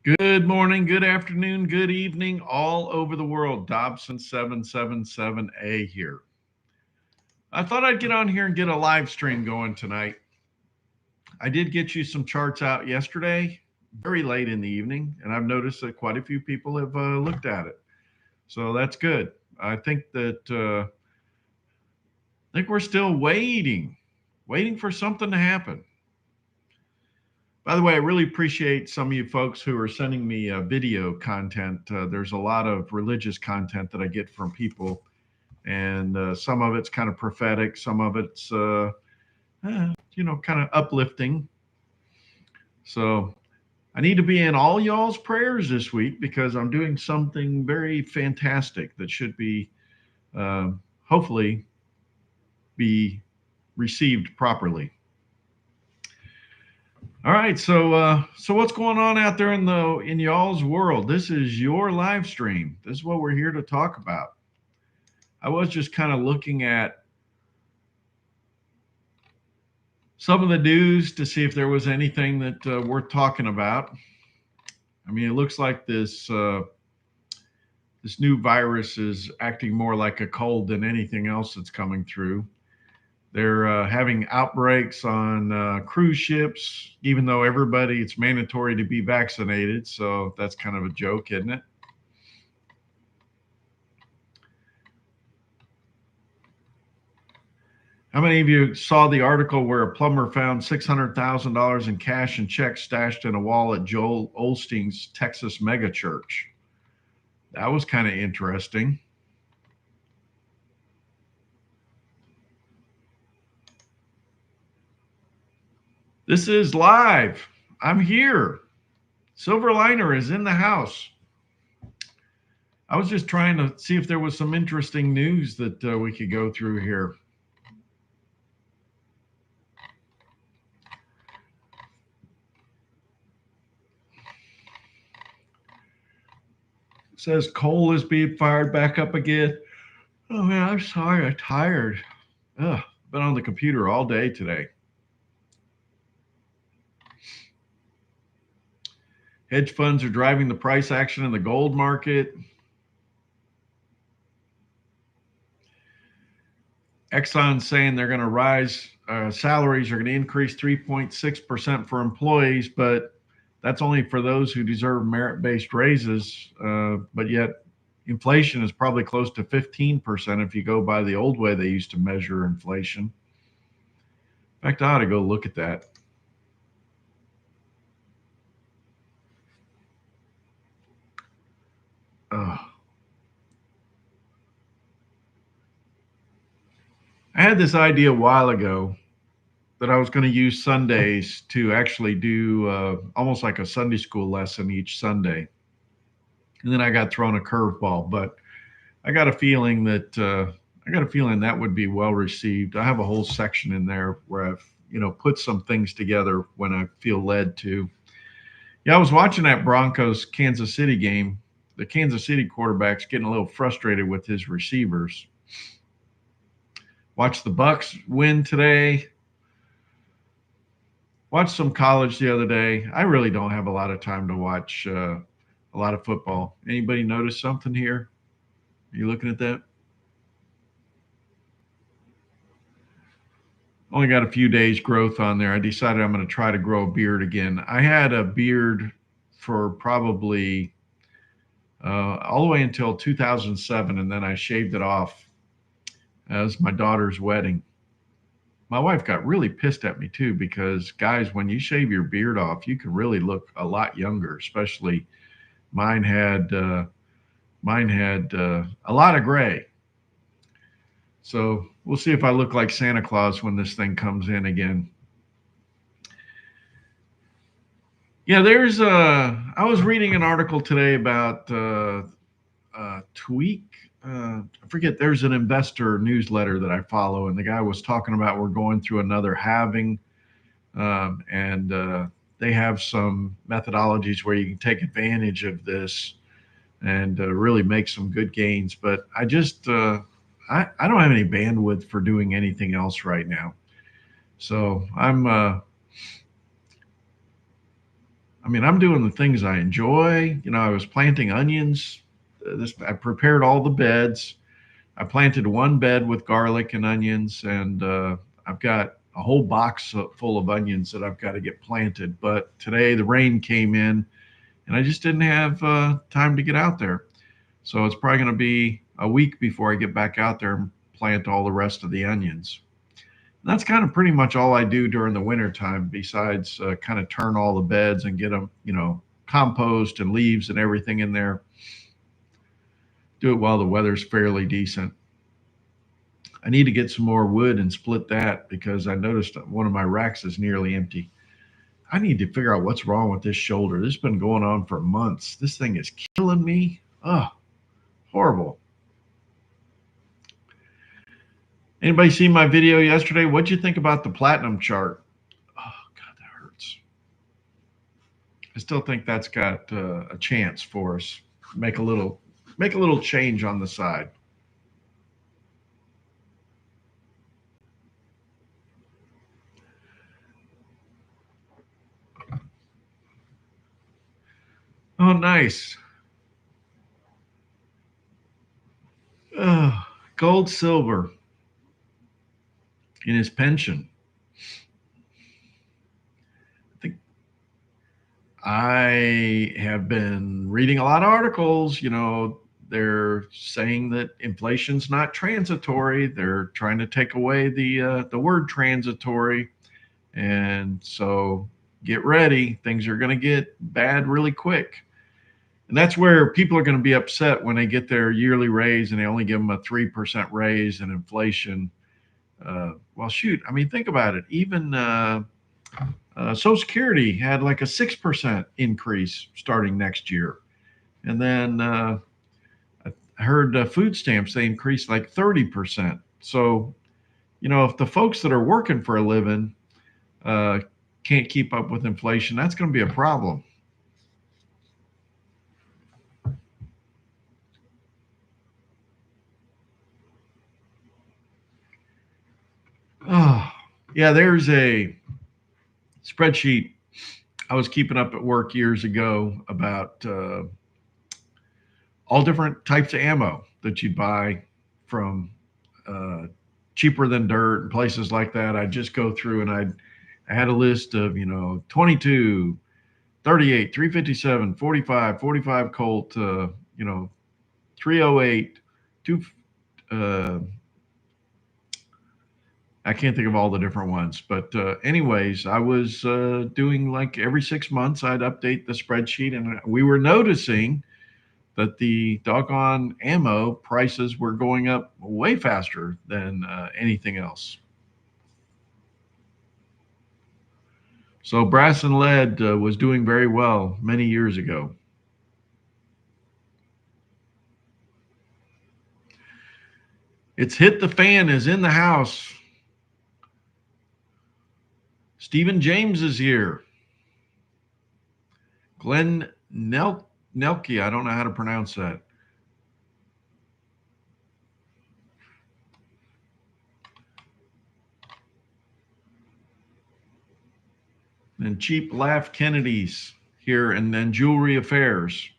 Good morning, good afternoon, good evening, all over the world. Dobson777A here. I thought I'd get on here and get a live stream going tonight. I did get you some charts out yesterday, very late in the evening, and I've noticed that quite a few people have looked at it. So that's good. I think we're still waiting for something to happen. By the way, I really appreciate some of you folks who are sending me video content. There's a lot of religious content that I get from people, and some of it's kind of prophetic, some of it's, kind of uplifting. So I need to be in all y'all's prayers this week because I'm doing something very fantastic that should be, hopefully, be received properly. All right, so what's going on out there in y'all's world? This is your live stream. This is what we're here to talk about. I was just kind of looking at some of the news to see if there was anything that worth talking about. I mean, it looks like this new virus is acting more like a cold than anything else that's coming through. They're having outbreaks on cruise ships, even though it's mandatory to be vaccinated. So that's kind of a joke, isn't it? How many of you saw the article where a plumber found $600,000 in cash and checks stashed in a wall at Joel Osteen's Texas megachurch? That was kind of interesting. This is live. I'm here. Silverliner is in the house. I was just trying to see if there was some interesting news that we could go through here. It says coal is being fired back up again. Oh man, I'm sorry. I'm tired. Ugh, been on the computer all day today. Hedge funds are driving the price action in the gold market. Exxon's saying they're going to rise, salaries are going to increase 3.6% for employees, but that's only for those who deserve merit-based raises. But yet inflation is probably close to 15% if you go by the old way they used to measure inflation. In fact, I ought to go look at that. I had this idea a while ago that I was going to use Sundays to actually do almost like a Sunday school lesson each Sunday. And then I got thrown a curveball, but I got a feeling that would be well received. I have a whole section in there where I've put some things together when I feel led to. Yeah, I was watching that Broncos Kansas City game. The Kansas City quarterback's getting a little frustrated with his receivers. Watched the Bucks win today. Watched some college the other day. I really don't have a lot of time to watch a lot of football. Anybody notice something here? Are you looking at that? Only got a few days growth on there. I decided I'm going to try to grow a beard again. I had a beard for probably all the way until 2007, and then I shaved it off as my daughter's wedding. My wife got really pissed at me too, because guys, when you shave your beard off, you can really look a lot younger. Especially mine had a lot of gray. So we'll see if I look like Santa Claus when this thing comes in again. Yeah, I was reading an article today about Tweak. I forget, there's an investor newsletter that I follow, and the guy was talking about we're going through another halving, and they have some methodologies where you can take advantage of this and really make some good gains. But I just I don't have any bandwidth for doing anything else right now, so I'm I mean, I'm doing the things I enjoy. You know, I was planting onions. I prepared all the beds. I planted one bed with garlic and onions, and I've got a whole box full of onions that I've got to get planted. But today the rain came in, and I just didn't have time to get out there. So it's probably going to be a week before I get back out there and plant all the rest of the onions. And that's kind of pretty much all I do during the winter time, besides kind of turn all the beds and get them, compost and leaves and everything in there. Do it while the weather's fairly decent. I need to get some more wood and split that because I noticed one of my racks is nearly empty. I need to figure out what's wrong with this shoulder. This has been going on for months. This thing is killing me. Oh, horrible. Anybody see my video yesterday? What'd you think about the platinum chart? Oh, God, that hurts. I still think that's got a chance for us. Make a little change on the side. Oh, nice. Gold, silver in his pension. I have been reading a lot of articles. They're saying that inflation's not transitory. They're trying to take away the word transitory, and so get ready. Things are going to get bad really quick. And that's where people are going to be upset when they get their yearly raise and they only give them a 3% raise and inflation. Well, shoot, I mean, think about it. Even Social Security had like a 6% increase starting next year. And then I heard food stamps, they increased like 30%. So, if the folks that are working for a living can't keep up with inflation, that's going to be a problem. Oh, yeah, there's a spreadsheet I was keeping up at work years ago about all different types of ammo that you'd buy from cheaper than dirt and places like that. I'd just go through and I had a list of, 22, 38, 357, 45, 45 Colt, 308, two, I can't think of all the different ones, but anyways, I was doing like every 6 months, I'd update the spreadsheet, and we were noticing that the doggone ammo prices were going up way faster than anything else. So brass and lead was doing very well many years ago. It's hit the fan, is in the house. Stephen James is here. Glenn Nelke, I don't know how to pronounce that. And Cheap Laugh Kennedy's here, and then Jewelry Affairs.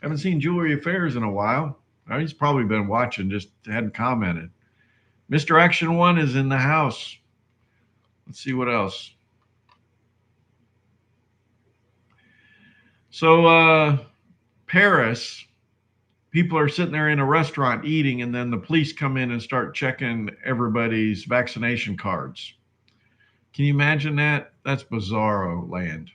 Haven't seen Jewelry Affairs in a while. He's probably been watching, just hadn't commented. Mr. Action One is in the house. Let's see what else. So Paris, people are sitting there in a restaurant eating, and then the police come in and start checking everybody's vaccination cards. Can you imagine that? That's bizarro land.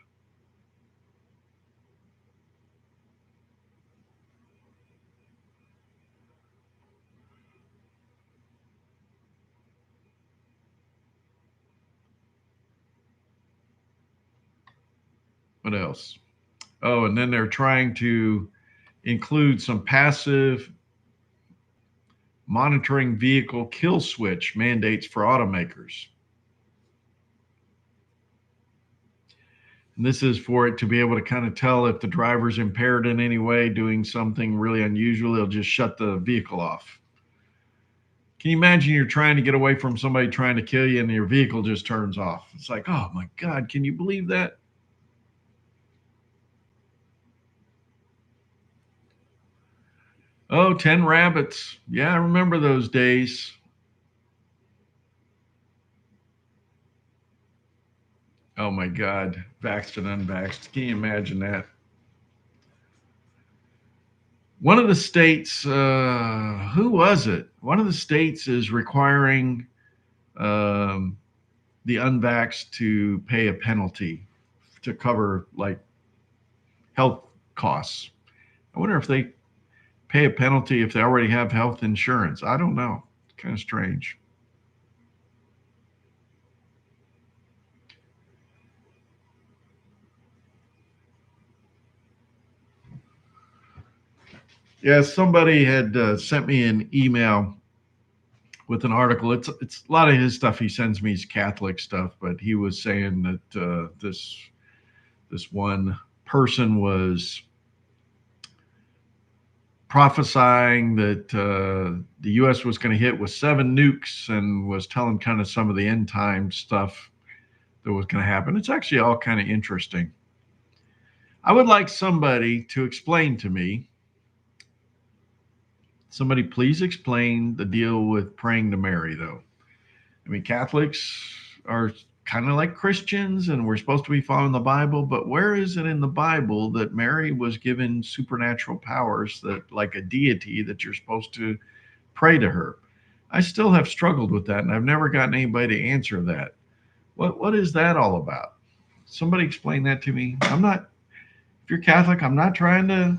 What else? Oh, and then they're trying to include some passive monitoring vehicle kill switch mandates for automakers. And this is for it to be able to kind of tell if the driver's impaired in any way, doing something really unusual, it'll just shut the vehicle off. Can you imagine you're trying to get away from somebody trying to kill you and your vehicle just turns off? It's like, oh my God, can you believe that? Oh, 10 rabbits. Yeah, I remember those days. Oh my God. Vaxxed and unvaxxed. Can you imagine that? One of the states, who was it? One of the states is requiring um, the unvaxxed to pay a penalty to cover like health costs. I wonder if they pay a penalty if they already have health insurance. I don't know. It's kind of strange. Yeah, somebody had sent me an email with an article. It's a lot of his stuff. He sends me is Catholic stuff, but he was saying that this one person was prophesying that the U.S. was going to hit with 7 nukes and was telling kind of some of the end time stuff that was going to happen. It's actually all kind of interesting. I would like somebody to explain to me. Somebody please explain the deal with praying to Mary, though. I mean, Catholics are kind of like Christians and we're supposed to be following the Bible, but where is it in the Bible that Mary was given supernatural powers, that like a deity, that you're supposed to pray to her? I still have struggled with that and I've never gotten anybody to answer that. What is that all about? Somebody explain that to me. I'm not, if you're Catholic, I'm not trying to,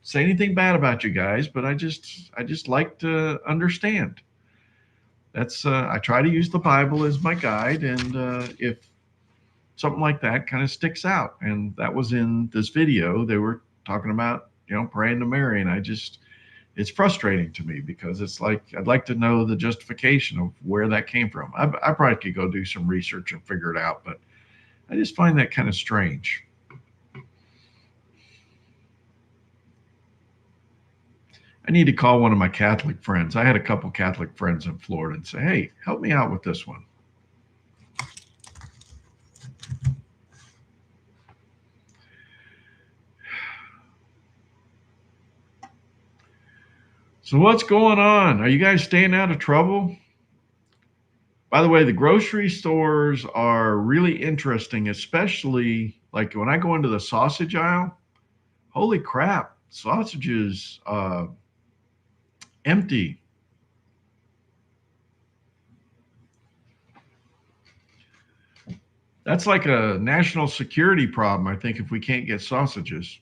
say anything bad about you guys, but I just like to understand. That's I try to use the Bible as my guide, and if something like that kind of sticks out, and that was in this video, they were talking about praying to Mary, and it's frustrating to me because it's like I'd like to know the justification of where that came from. I probably could go do some research and figure it out, but I just find that kind of strange. I need to call one of my Catholic friends. I had a couple Catholic friends in Florida and say, hey, help me out with this one. So what's going on? Are you guys staying out of trouble? By the way, the grocery stores are really interesting, especially like when I go into the sausage aisle. Holy crap, sausages empty. That's like a national security problem, I think, if we can't get sausages.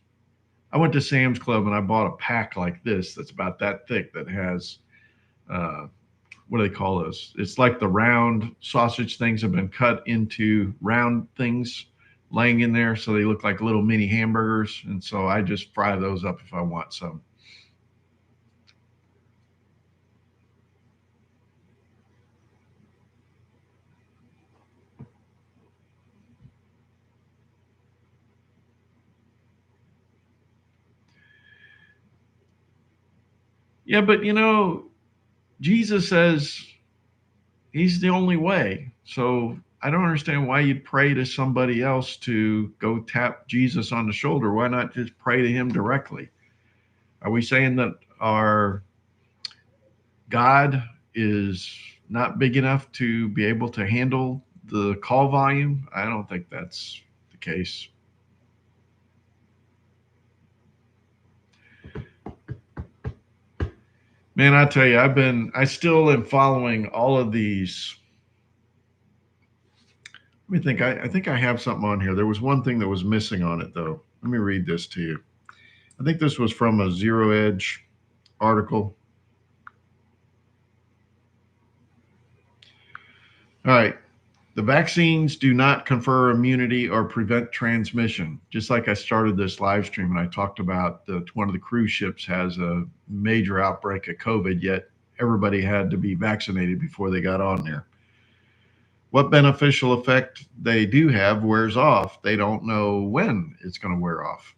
I went to Sam's Club and I bought a pack like this that's about that thick that has uh, what do they call those? It's like the round sausage things have been cut into round things laying in there, so they look like little mini hamburgers. And so I just fry those up if I want some. Yeah, but Jesus says he's the only way. So I don't understand why you'd pray to somebody else to go tap Jesus on the shoulder. Why not just pray to him directly? Are we saying that our God is not big enough to be able to handle the call volume? I don't think that's the case. Man, I tell you, I still am following all of these. Let me think. I think I have something on here. There was one thing that was missing on it, though. Let me read this to you. I think this was from a Zero Edge article. All right. The vaccines do not confer immunity or prevent transmission. Just like I started this live stream and I talked about one of the cruise ships has a major outbreak of COVID, yet everybody had to be vaccinated before they got on there. What beneficial effect they do have wears off. They don't know when it's going to wear off.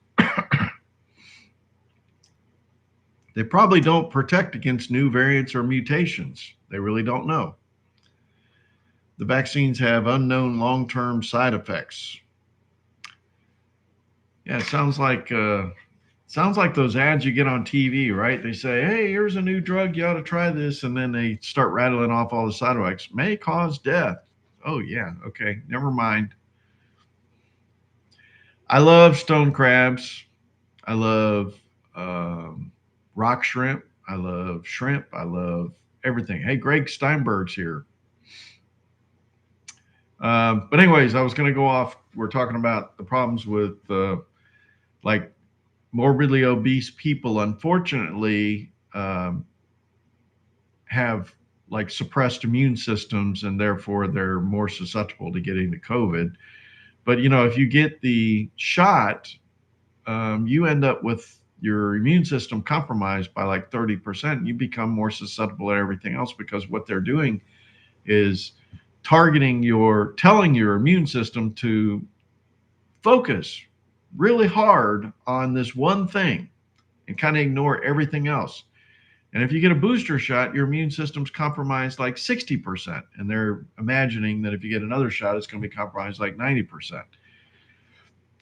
They probably don't protect against new variants or mutations. They really don't know. The vaccines have unknown long-term side effects. Yeah, it sounds like Sounds like those ads you get on TV, right? They say, hey, here's a new drug, you ought to try this. And then they start rattling off all the side effects. May cause death. Oh, yeah. Okay. Never mind. I love stone crabs. I love rock shrimp. I love shrimp. I love everything. Hey, Greg Steinberg's here. But anyways, I was going to go off. We're talking about the problems with like morbidly obese people, unfortunately, have like suppressed immune systems, and therefore they're more susceptible to getting the COVID. But you know, if you get the shot, you end up with your immune system compromised by like 30%. You become more susceptible to everything else because what they're doing is telling your immune system to focus really hard on this one thing and kind of ignore everything else. And if you get a booster shot, your immune system's compromised like 60%. And they're imagining that if you get another shot, it's going to be compromised like 90%.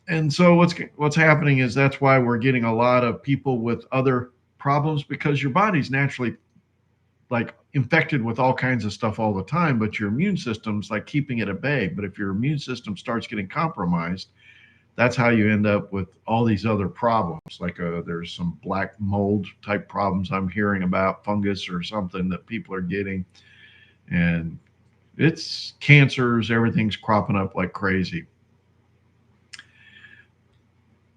And so what's happening is that's why we're getting a lot of people with other problems, because your body's naturally like infected with all kinds of stuff all the time, but your immune system's like keeping it at bay. But if your immune system starts getting compromised, that's how you end up with all these other problems. Like there's some black mold type problems I'm hearing about, fungus or something that people are getting. And it's cancers, everything's cropping up like crazy.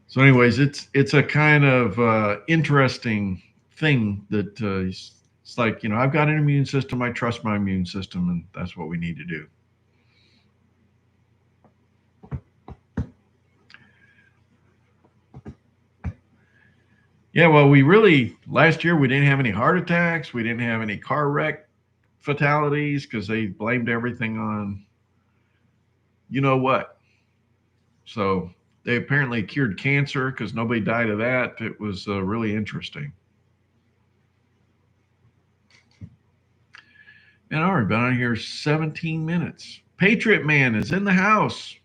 So anyways, it's a kind of interesting thing that it's like, you know, I've got an immune system, I trust my immune system, and that's what we need to do. Yeah, well, last year we didn't have any heart attacks. We didn't have any car wreck fatalities because they blamed everything on you know what. So they apparently cured cancer because nobody died of that. It was really interesting. And I've already been on here 17 minutes. Patriot Man is in the house.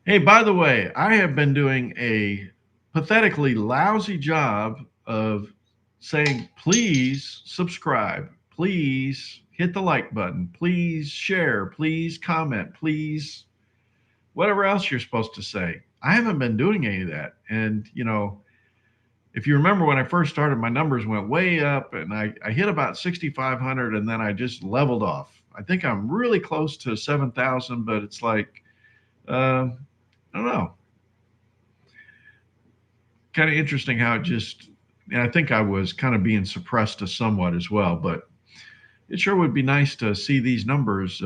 Hey, by the way, I have been doing a pathetically lousy job of saying, please subscribe, please hit the like button, please share, please comment, please whatever else you're supposed to say. I haven't been doing any of that. And, you know, if you remember when I first started, my numbers went way up and I hit about 6,500 and then I just leveled off. I think I'm really close to 7,000, but it's like, I don't know. Kind of interesting how it just, and I think I was kind of being suppressed to somewhat as well, but it sure would be nice to see these numbers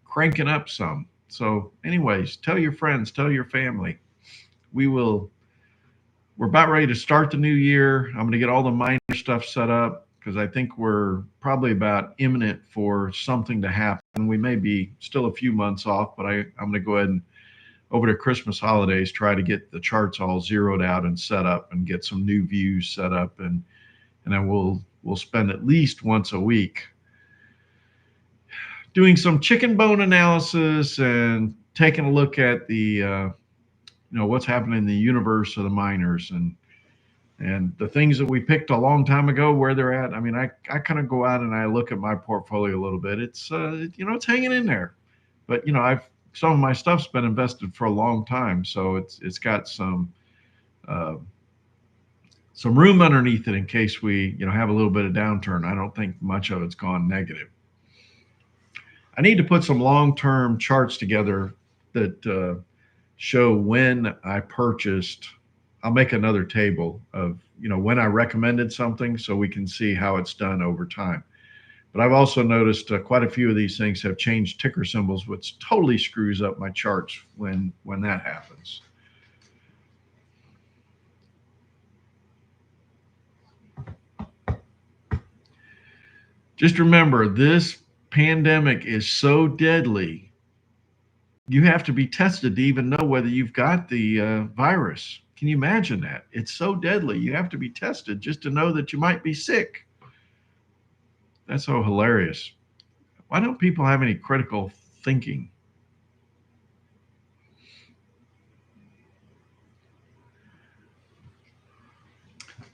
cranking up some. So, anyways, tell your friends, tell your family. We're about ready to start the new year. I'm going to get all the minor stuff set up because I think we're probably about imminent for something to happen. We may be still a few months off, but I'm going to go ahead and over the Christmas holidays, try to get the charts all zeroed out and set up and get some new views set up. And then we'll spend at least once a week doing some chicken bone analysis and taking a look at the, what's happening in the universe of the miners and the things that we picked a long time ago, where they're at. I mean, I kind of go out and I look at my portfolio a little bit. It's, it's hanging in there, but, some of my stuff's been invested for a long time, so it's got some room underneath it in case we have a little bit of downturn. I don't think much of it's gone negative. I need to put some long-term charts together that show when I purchased. I'll make another table of when I recommended something so we can see how it's done over time. But I've also noticed quite a few of these things have changed ticker symbols, which totally screws up my charts when that happens. Just remember, this pandemic is so deadly, you have to be tested to even know whether you've got the virus. Can you imagine that? It's so deadly. You have to be tested just to know that you might be sick. That's so hilarious. Why don't people have any critical thinking?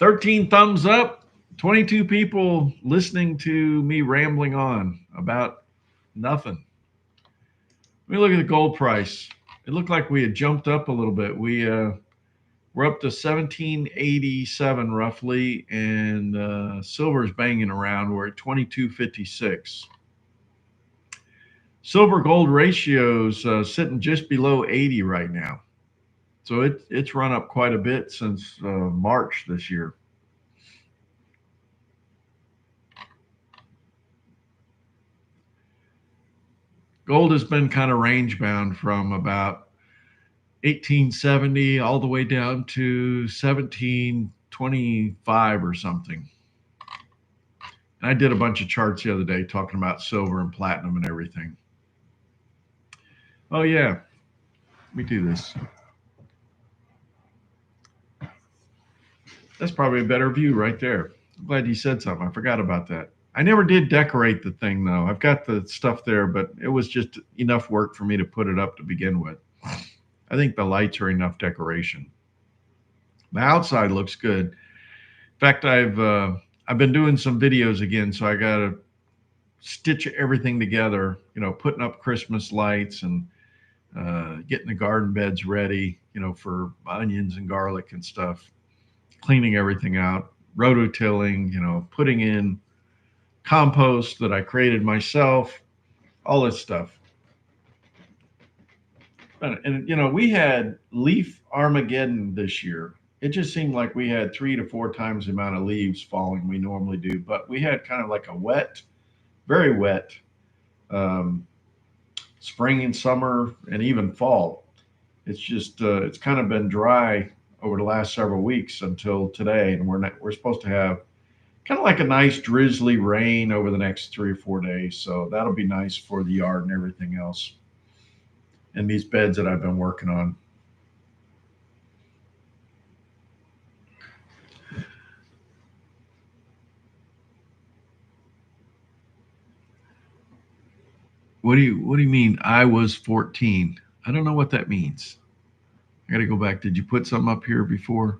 13 thumbs up, 22 people listening to me rambling on about nothing. Let me look at the gold price. It looked like we had jumped up a little bit. We're up to 1787 roughly, and silver's banging around. We're at 2256. Silver gold ratios sitting just below 80 right now. So it's run up quite a bit since March this year. Gold has been kind of range bound from about 1870 all the way down to 1725 or something. And I did a bunch of charts the other day talking about silver and platinum and everything. Oh yeah, let me do this. That's probably a better view right there. I'm glad you said something. I forgot about that. I never did decorate the thing though. I've got the stuff there, but it was just enough work for me to put it up to begin with. I think the lights are enough decoration. The outside looks good. In fact, I've been doing some videos again, so I got to stitch everything together. You know, putting up Christmas lights and getting the garden beds ready. You know, for onions and garlic and stuff. Cleaning everything out, rototilling. You know, putting in compost that I created myself, all this stuff. And you know, we had leaf Armageddon this year. It just seemed like we had 3 to 4 times the amount of leaves falling we normally do, but we had kind of like a wet, very wet spring and summer and even fall. It's just it's kind of been dry over the last several weeks until today, and we're supposed to have kind of like a nice drizzly rain over the next 3 or 4 days. So that'll be nice for the yard and everything else. And these beds that I've been working on. What do you mean I was 14? I don't know what that means. I got to go back. Did you put something up here before?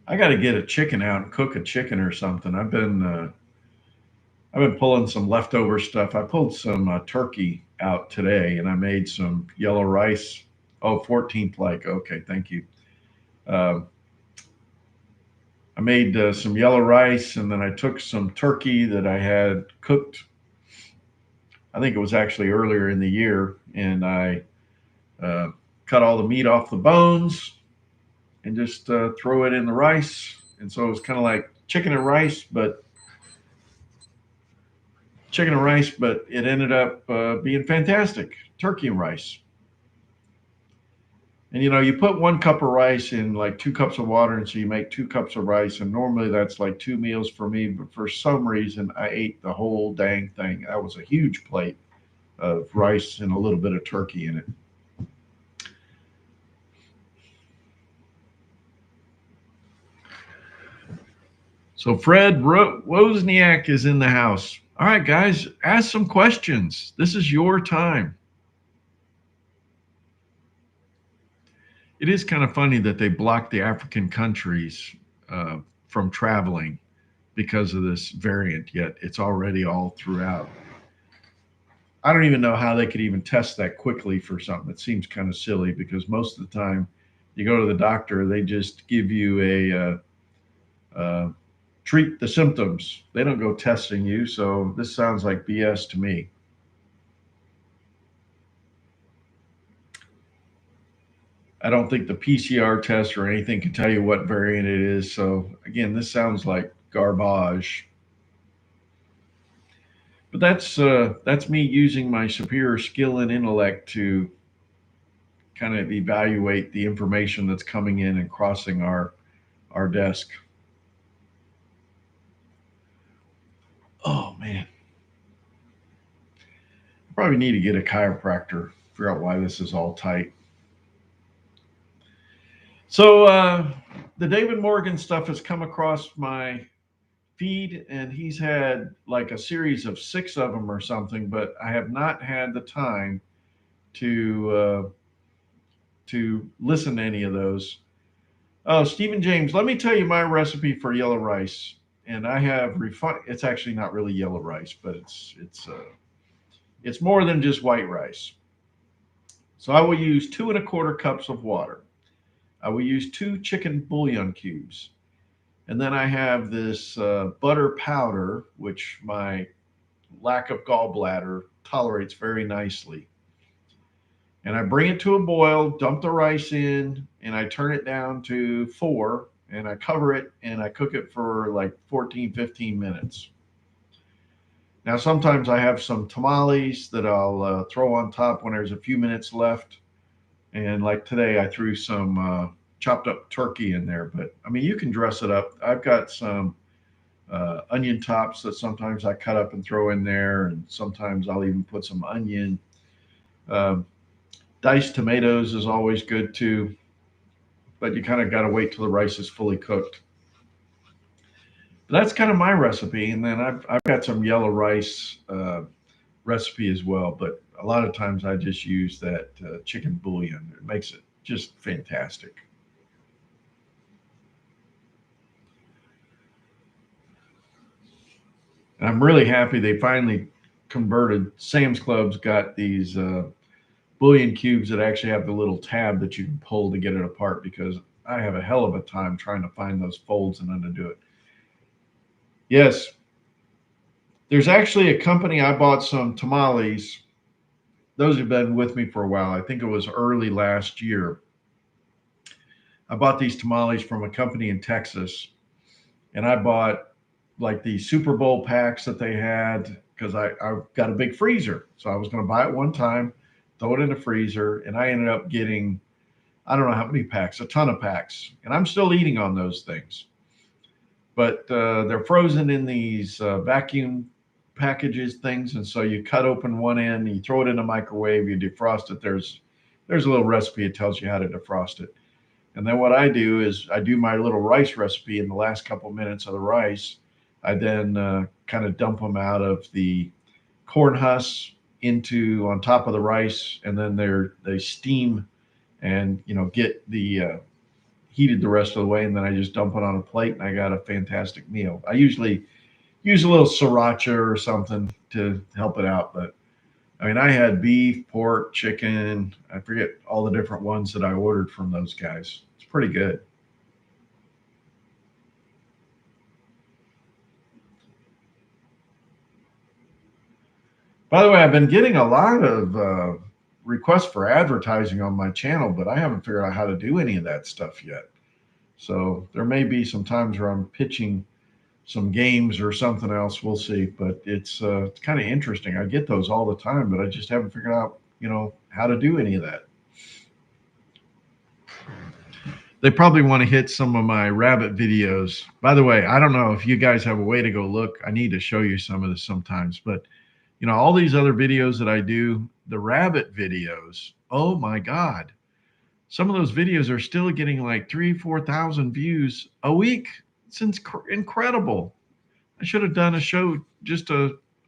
I got to get a chicken out and cook a chicken or something. I've been pulling some leftover stuff. I pulled some turkey out today, and I made some yellow rice. Oh, 14th like. Okay, thank you. I made some yellow rice, and then I took some turkey that I had cooked. I think it was actually earlier in the year, and I cut all the meat off the bones and just throw it in the rice. And so it was kind of like chicken and rice, but it ended up being fantastic. Turkey and rice. And you know, you put 1 cup of rice in like 2 cups of water, and so you make 2 cups of rice. And normally that's like 2 meals for me, but for some reason I ate the whole dang thing. That was a huge plate of rice and a little bit of turkey in it. So Fred Wozniak is in the house. All right, guys, ask some questions. This is your time. It is kind of funny that they blocked the African countries from traveling because of this variant, yet it's already all throughout. I don't even know how they could even test that quickly for something. It seems kind of silly because most of the time you go to the doctor, they just give you a treat the symptoms. They don't go testing you. So this sounds like BS to me. I don't think the PCR test or anything can tell you what variant it is. So again, this sounds like garbage. But that's me using my superior skill and intellect to kind of evaluate the information that's coming in and crossing our desk. Oh man, I probably need to get a chiropractor, figure out why this is all tight. So the David Morgan stuff has come across my feed, and he's had like a series of 6 of them or something, but I have not had the time to listen to any of those. Oh, Stephen James, let me tell you my recipe for yellow rice. And I have refined. It's actually not really yellow rice, but it's more than just white rice. So I will use 2¼ cups of water. I will use 2 chicken bouillon cubes, and then I have this butter powder, which my lack of gallbladder tolerates very nicely. And I bring it to a boil, dump the rice in, and I turn it down to 4, and I cover it and I cook it for like 14, 15 minutes. Now, sometimes I have some tamales that I'll throw on top when there's a few minutes left. And like today, I threw some chopped up turkey in there. But I mean, you can dress it up. I've got some onion tops that sometimes I cut up and throw in there. And sometimes I'll even put some onion. Um Diced tomatoes is always good too, but you kind of got to wait till the rice is fully cooked. But that's kind of my recipe. And then I've got some yellow rice recipe as well. But a lot of times I just use that chicken bouillon. It makes it just fantastic. And I'm really happy they finally converted. Sam's Club's got these bouillon cubes that actually have the little tab that you can pull to get it apart, because I have a hell of a time trying to find those folds and undo it. Yes, there's actually a company I bought some tamales. Those have been with me for a while. I think it was early last year. I bought these tamales from a company in Texas, and I bought like the Super Bowl packs that they had because I've got a big freezer. So I was going to buy it one time, throw it in the freezer, and I ended up getting, I don't know how many packs, a ton of packs. And I'm still eating on those things. But they're frozen in these vacuum packages things. And so you cut open one end, you throw it in the microwave, you defrost it. There's a little recipe that tells you how to defrost it. And then what I do is I do my little rice recipe in the last couple minutes of the rice. I then kind of dump them out of the corn husks into on top of the rice, and then they steam and get the heated the rest of the way, and then I just dump it on a plate, and I got a fantastic meal. I usually use a little sriracha or something to help it out, but I mean, I had beef, pork, chicken. I forget all the different ones that I ordered from those guys. It's pretty good. By the way, I've been getting a lot of requests for advertising on my channel, but I haven't figured out how to do any of that stuff yet. So there may be some times where I'm pitching some games or something else. We'll see. But it's kind of interesting. I get those all the time, but I just haven't figured out how to do any of that. They probably want to hit some of my rabbit videos. By the way, I don't know if you guys have a way to go look. I need to show you some of this sometimes, but all these other videos that I do, the rabbit videos, oh my God. Some of those videos are still getting like 3,000-4,000 views a week. It's incredible. I should have done a show just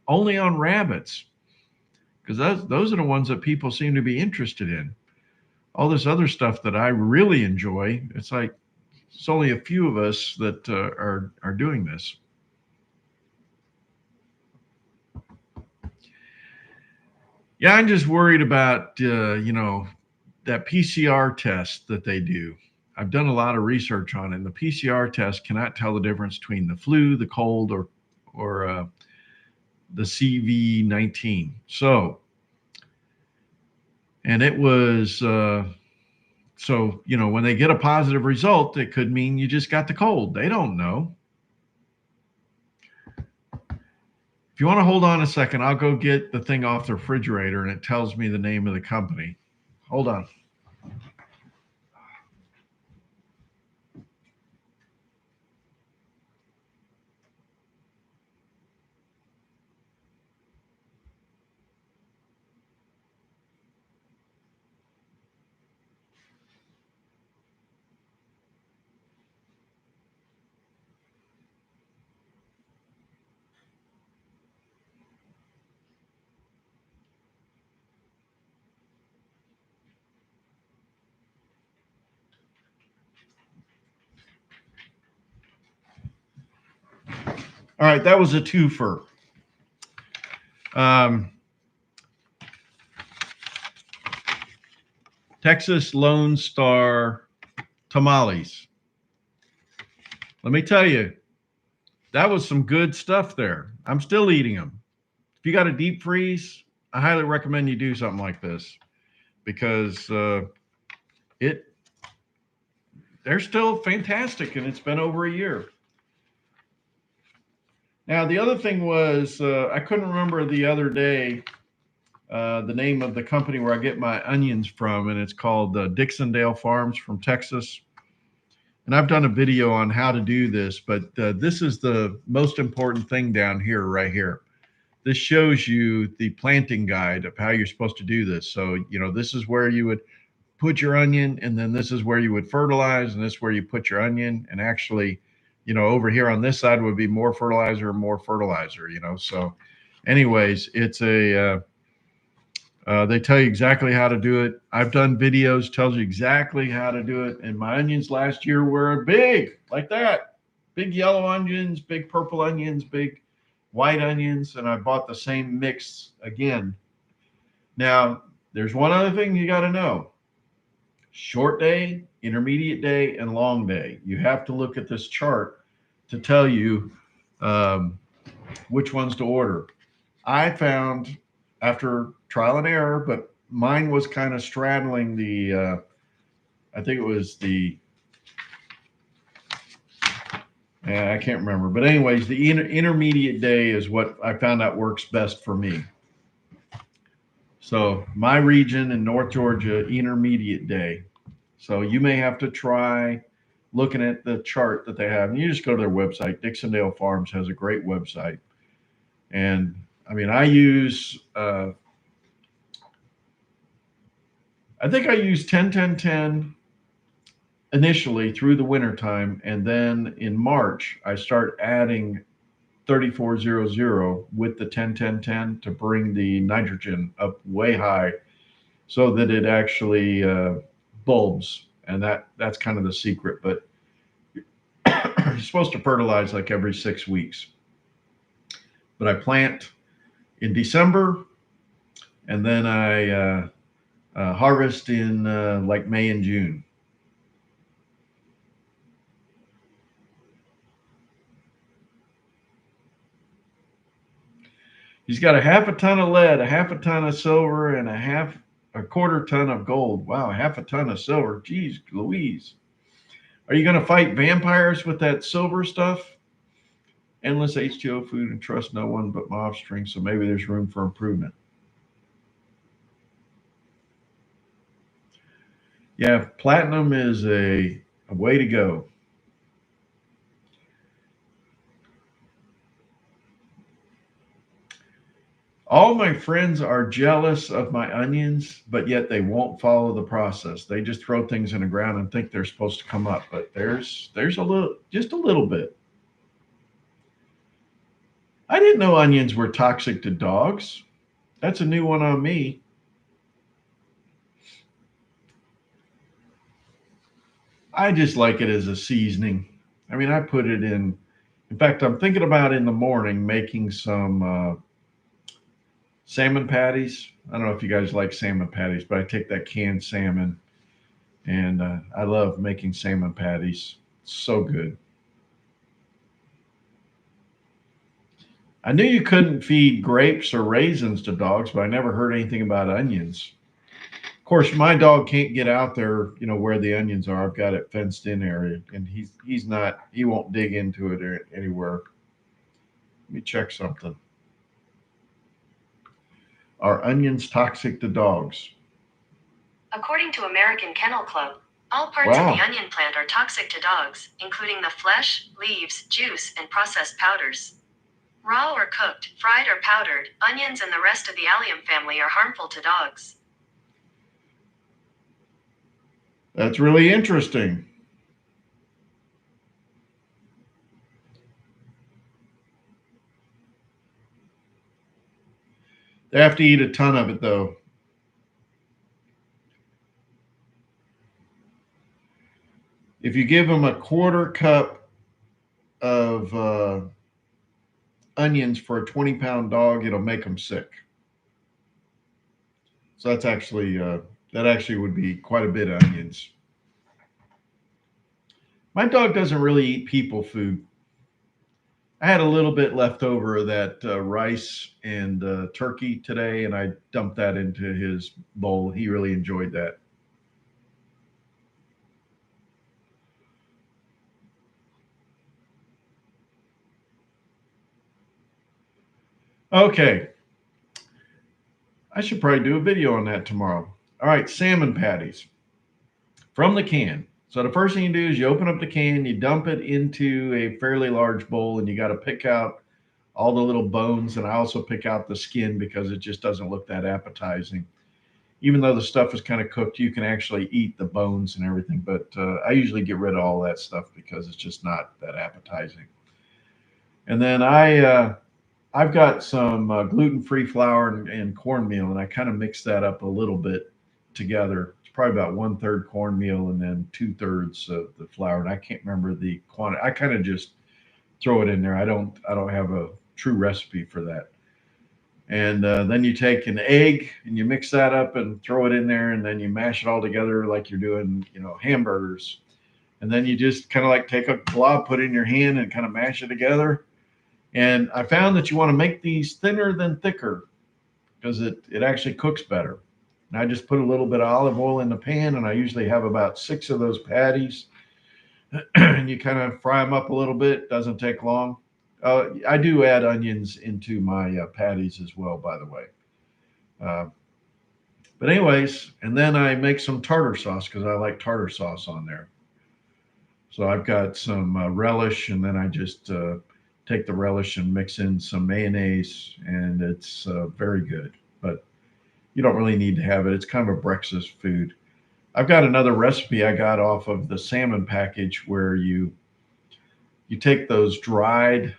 only on rabbits, because those are the ones that people seem to be interested in. All this other stuff that I really enjoy, it's like it's only a few of us that are doing this. Yeah, I'm just worried about that PCR test that they do. I've done a lot of research on it, and the PCR test cannot tell the difference between the flu, the cold, or the CV-19. So, and it was when they get a positive result, it could mean you just got the cold. They don't know. If you want to hold on a second, I'll go get the thing off the refrigerator, and it tells me the name of the company. Hold on. All right, that was a twofer. Texas Lone Star tamales. Let me tell you, that was some good stuff there. I'm still eating them. If you got a deep freeze, I highly recommend you do something like this because they're still fantastic, and it's been over a year. Now, the other thing was I couldn't remember the other day the name of the company where I get my onions from, and it's called Dixondale Farms from Texas. And I've done a video on how to do this, but this is the most important thing down here, right here. This shows you the planting guide of how you're supposed to do this. So, you know, this is where you would put your onion, and then this is where you would fertilize, and this is where you put your onion. And actually, you know, over here on this side would be more fertilizer, you know. So anyways, it's a they tell you exactly how to do it. I've done videos, tells you exactly how to do it. And my onions last year were big, like that. Big yellow onions, big purple onions, big white onions. And I bought the same mix again. Now, there's one other thing you got to know. Short day, intermediate day, and long day. You have to look at this chart to tell you which ones to order. I found after trial and error, but mine was kind of straddling the, I think it was the, I can't remember. But anyways, the intermediate day is what I found out works best for me. So my region in North Georgia, intermediate day. So you may have to try looking at the chart that they have. And you just go to their website. Dixondale Farms has a great website. And I mean, I use, I think I used 10-10-10 initially through the wintertime. And then in March, I start adding 3400 with the 10-10-10 to bring the nitrogen up way high so that it actually bulbs. And that's kind of the secret. But you're supposed to fertilize like every 6 weeks. But I plant in December, and then I harvest in like May and June. He's got a half a ton of lead, a half a ton of silver, and a quarter ton of gold. Wow, half a ton of silver. Geez, Louise. Are you going to fight vampires with that silver stuff? Endless H2O food and trust no one but my offspring, so maybe there's room for improvement. Yeah, platinum is a way to go. All my friends are jealous of my onions, but yet they won't follow the process. They just throw things in the ground and think they're supposed to come up, but there's a little, just a little bit. I didn't know onions were toxic to dogs. That's a new one on me. I just like it as a seasoning. I mean, I put it in fact, I'm thinking about in the morning making some salmon patties. I don't know if you guys like salmon patties, but I take that canned salmon and I love making salmon patties. It's so good. I knew you couldn't feed grapes or raisins to dogs, but I never heard anything about onions. Of course, my dog can't get out there, you know, where the onions are. I've got it fenced in area, and he won't dig into it anywhere. Let me check something. Are onions toxic to dogs? According to American Kennel Club, all parts of the onion plant are toxic to dogs, including the flesh, leaves, juice, and processed powders. Raw or cooked, fried or powdered, onions and the rest of the allium family are harmful to dogs. That's really interesting. They have to eat a ton of it, though. If you give them a quarter cup of onions for a 20-pound dog, it'll make them sick. So that's actually that actually would be quite a bit of onions. My dog doesn't really eat people food. I had a little bit left over of that rice and turkey today, and I dumped that into his bowl. He really enjoyed that. Okay, I should probably do a video on that tomorrow. All right, salmon patties from the can. So the first thing you do is you open up the can, you dump it into a fairly large bowl, and you got to pick out all the little bones. And I also pick out the skin because it just doesn't look that appetizing. Even though the stuff is kind of cooked, you can actually eat the bones and everything. But I usually get rid of all that stuff because it's just not that appetizing. And then I've got some gluten-free flour and cornmeal, and I kind of mix that up a little bit together. It's probably about 1/3 cornmeal and then 2/3 of the flour. And I can't remember the quantity. I kind of just throw it in there. I don't have a true recipe for that. And then you take an egg and you mix that up and throw it in there, and then you mash it all together like you're doing, hamburgers. And then you just kind of like take a glob, put it in your hand, and kind of mash it together. And I found that you want to make these thinner than thicker because it actually cooks better. And I just put a little bit of olive oil in the pan, and I usually have about 6 of those patties. And you kind of fry them up a little bit. Doesn't take long. I do add onions into my patties as well, by the way. Uh, but anyways, and then I make some tartar sauce because I like tartar sauce on there. So I've got some relish, and then I just take the relish and mix in some mayonnaise, and it's very good. But you don't really need to have it. It's kind of a breakfast food. I've got another recipe I got off of the salmon package where you take those dried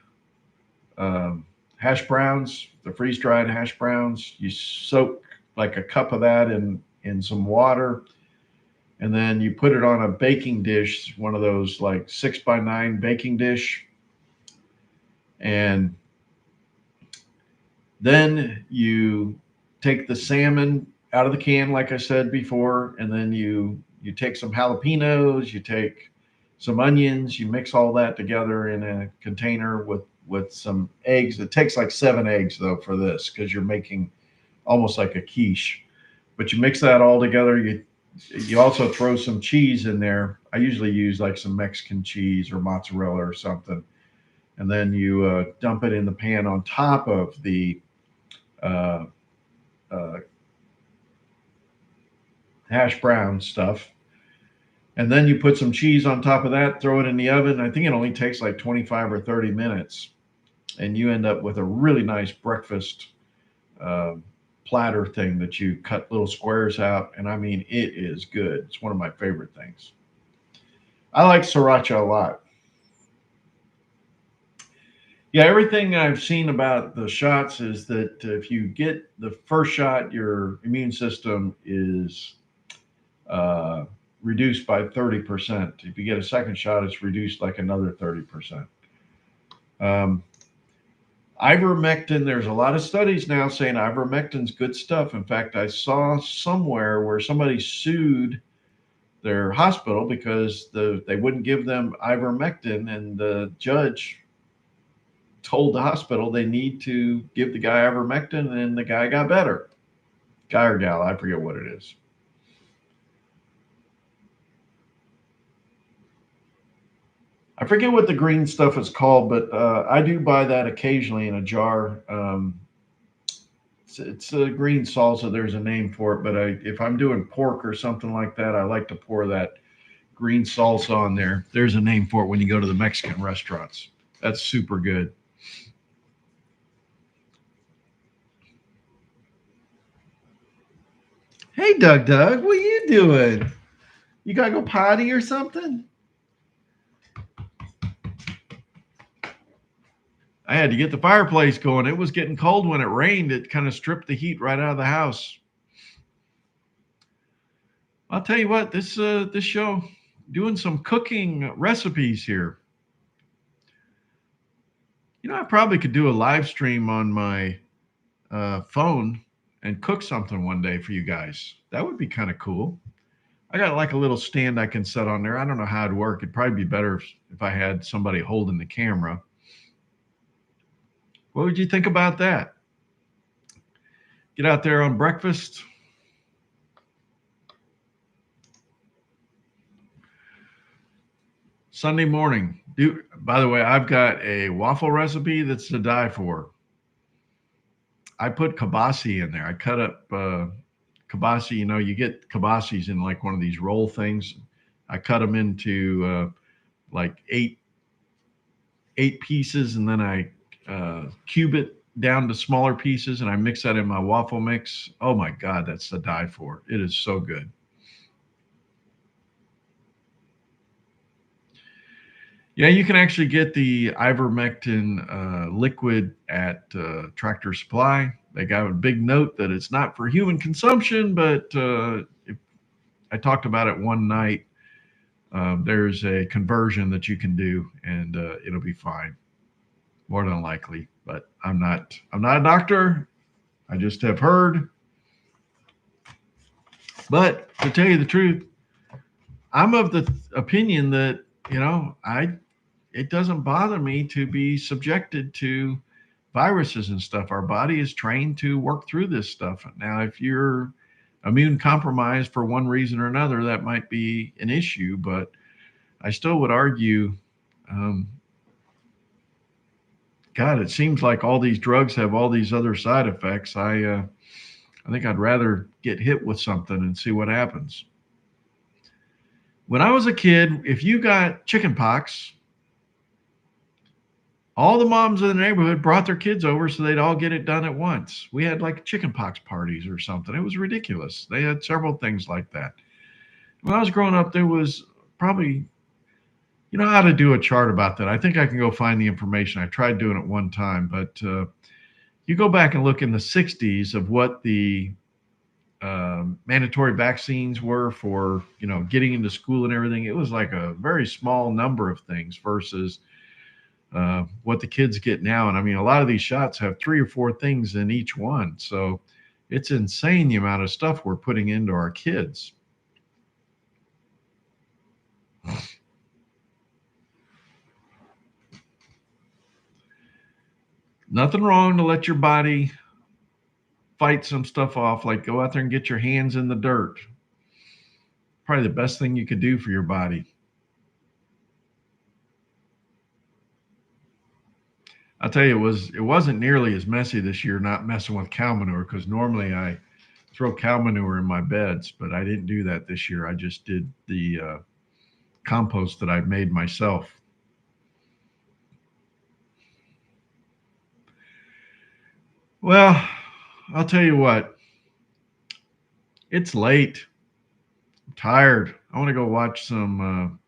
hash browns, the freeze dried hash browns. You soak like a cup of that in some water, and then you put it on a baking dish, one of those like 6x9 baking dish, and then you take the salmon out of the can, like I said before, and then you take some jalapenos, you take some onions, you mix all that together in a container with some eggs. It takes like 7 eggs though for this because you're making almost like a quiche. But you mix that all together. You also throw some cheese in there. I usually use like some Mexican cheese or mozzarella or something, and then you dump it in the pan on top of the uh, uh, hash brown stuff. And then you put some cheese on top of that, throw it in the oven. I think it only takes like 25 or 30 minutes. And you end up with a really nice breakfast uh, platter thing that you cut little squares out. And I mean, it is good. It's one of my favorite things. I like sriracha a lot. Yeah, everything I've seen about the shots is that if you get the first shot, your immune system is uh, reduced by 30%. If you get a second shot, it's reduced like another 30%. Um, Ivermectin, there's a lot of studies now saying ivermectin's good stuff. In fact, I saw somewhere where somebody sued their hospital because they wouldn't give them ivermectin, and the judge told the hospital they need to give the guy ivermectin, and the guy got better. Guy or gal, I forget what it is. I forget what the green stuff is called, but I do buy that occasionally in a jar. It's a green salsa. There's a name for it, but if I'm doing pork or something like that, I like to pour that green salsa on there. There's a name for it when you go to the Mexican restaurants. That's super good. Hey, Doug, what are you doing? You gotta go potty or something? I had to get the fireplace going. It was getting cold when it rained. It kind of stripped the heat right out of the house. I'll tell you what, this show, doing some cooking recipes here. I probably could do a live stream on my phone and cook something one day for you guys. That would be kind of cool. I got like a little stand I can set on there. I don't know how it'd work. It'd probably be better if I had somebody holding the camera. What would you think about that? Get out there on breakfast. Sunday morning. By the way, I've got a waffle recipe that's to die for. I put kibasi in there. I cut up kibasi. You get kibasis in like one of these roll things. I cut them into like eight pieces, and then I cube it down to smaller pieces, and I mix that in my waffle mix. Oh my God, that's to die for. It is so good. Yeah, you can actually get the ivermectin liquid at Tractor Supply. They got a big note that it's not for human consumption, but I talked about it one night. There's a conversion that you can do, and it'll be fine, more than likely. But I'm not a doctor. I just have heard. But to tell you the truth, I'm of the opinion that it doesn't bother me to be subjected to viruses and stuff. Our body is trained to work through this stuff. Now, if you're immune compromised for one reason or another, that might be an issue, but I still would argue, God, it seems like all these drugs have all these other side effects. I think I'd rather get hit with something and see what happens. When I was a kid, if you got chicken pox, all the moms in the neighborhood brought their kids over so they'd all get it done at once. We had like chicken pox parties or something. It was ridiculous. They had several things like that. When I was growing up, there was probably, how to do a chart about that. I think I can go find the information. I tried doing it one time, but you go back and look in the 60s of what the mandatory vaccines were for, getting into school and everything. It was like a very small number of things versus what the kids get now. And I mean, a lot of these shots have 3 or 4 things in each one. So it's insane the amount of stuff we're putting into our kids. Nothing wrong to let your body fight some stuff off, like go out there and get your hands in the dirt. Probably the best thing you could do for your body. I'll tell you, it wasn't nearly as messy this year not messing with cow manure, because normally I throw cow manure in my beds, but I didn't do that this year. I just did the compost that I've made myself. Well, I'll tell you what. It's late. I'm tired. I want to go watch some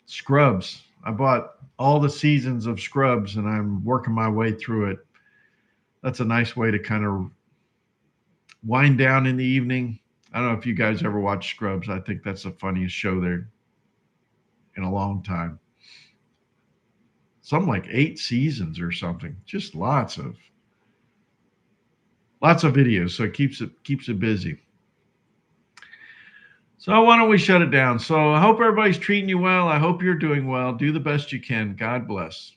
Scrubs. I bought all the seasons of Scrubs, and I'm working my way through it. That's a nice way to kind of wind down in the evening. I don't know if you guys ever watch Scrubs. I think that's the funniest show there in a long time. Something like 8 seasons or something. Just lots of videos, so it keeps it busy. So why don't we shut it down? So I hope everybody's treating you well. I hope you're doing well. Do the best you can. God bless.